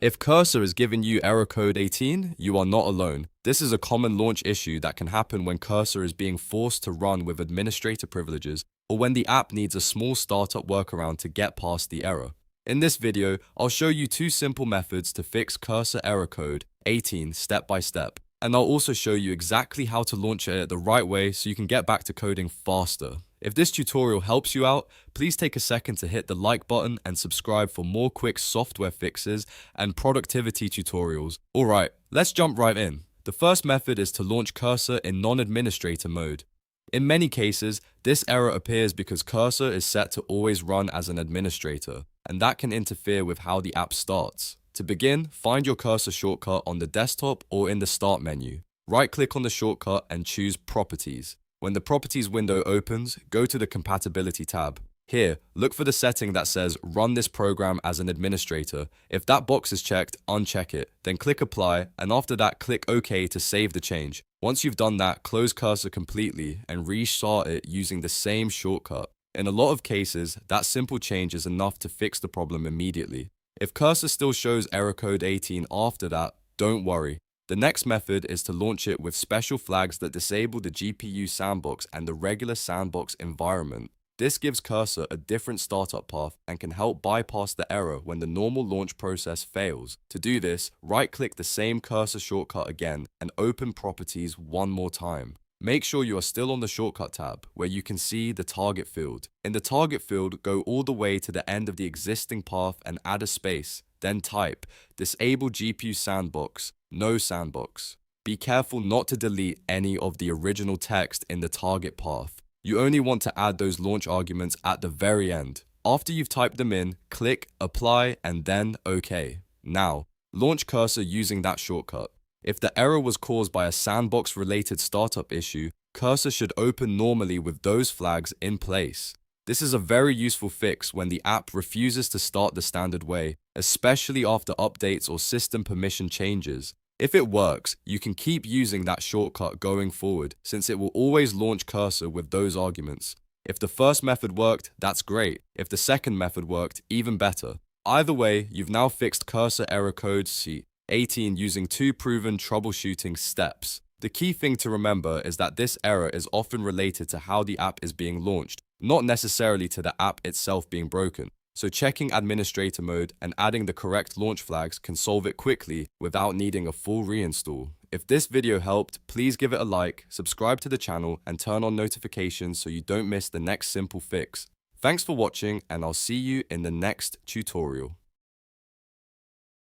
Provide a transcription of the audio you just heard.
If Cursor is giving you error code 18, you are not alone. This is a common launch issue that can happen when Cursor is being forced to run with administrator privileges or when the app needs a small startup workaround to get past the error. In this video, I'll show you two simple methods to fix Cursor error code 18 step by step. And I'll also show you exactly how to launch it the right way so you can get back to coding faster. If this tutorial helps you out, please take a second to hit the like button and subscribe for more quick software fixes and productivity tutorials. Alright, let's jump right in. The first method is to launch Cursor in non-administrator mode. In many cases, this error appears because Cursor is set to always run as an administrator, and that can interfere with how the app starts. To begin, find your Cursor shortcut on the desktop or in the Start menu. Right-click on the shortcut and choose Properties. When the Properties window opens, go to the Compatibility tab. Here, look for the setting that says Run this program as an administrator. If that box is checked, uncheck it. Then click Apply, and after that, click OK to save the change. Once you've done that, close Cursor completely and restart it using the same shortcut. In a lot of cases, that simple change is enough to fix the problem immediately. If Cursor still shows error code 18 after that, don't worry. The next method is to launch it with special flags that disable the GPU sandbox and the regular sandbox environment. This gives Cursor a different startup path and can help bypass the error when the normal launch process fails. To do this, right-click the same Cursor shortcut again and open Properties one more time. Make sure you are still on the Shortcut tab, where you can see the target field. In the target field, go all the way to the end of the existing path and add a space. Then type, Disable GPU Sandbox, No Sandbox. Be careful not to delete any of the original text in the target path. You only want to add those launch arguments at the very end. After you've typed them in, click Apply and then OK. Now, launch Cursor using that shortcut. If the error was caused by a sandbox-related startup issue, Cursor should open normally with those flags in place. This is a very useful fix when the app refuses to start the standard way, especially after updates or system permission changes. If it works, you can keep using that shortcut going forward, since it will always launch Cursor with those arguments. If the first method worked, that's great. If the second method worked, even better. Either way, you've now fixed Cursor error code sheet 18 using two proven troubleshooting steps. The key thing to remember is that this error is often related to how the app is being launched, not necessarily to the app itself being broken. So checking administrator mode and adding the correct launch flags can solve it quickly without needing a full reinstall. If this video helped, please give it a like, subscribe to the channel, and turn on notifications so you don't miss the next simple fix. Thanks for watching, and I'll see you in the next tutorial.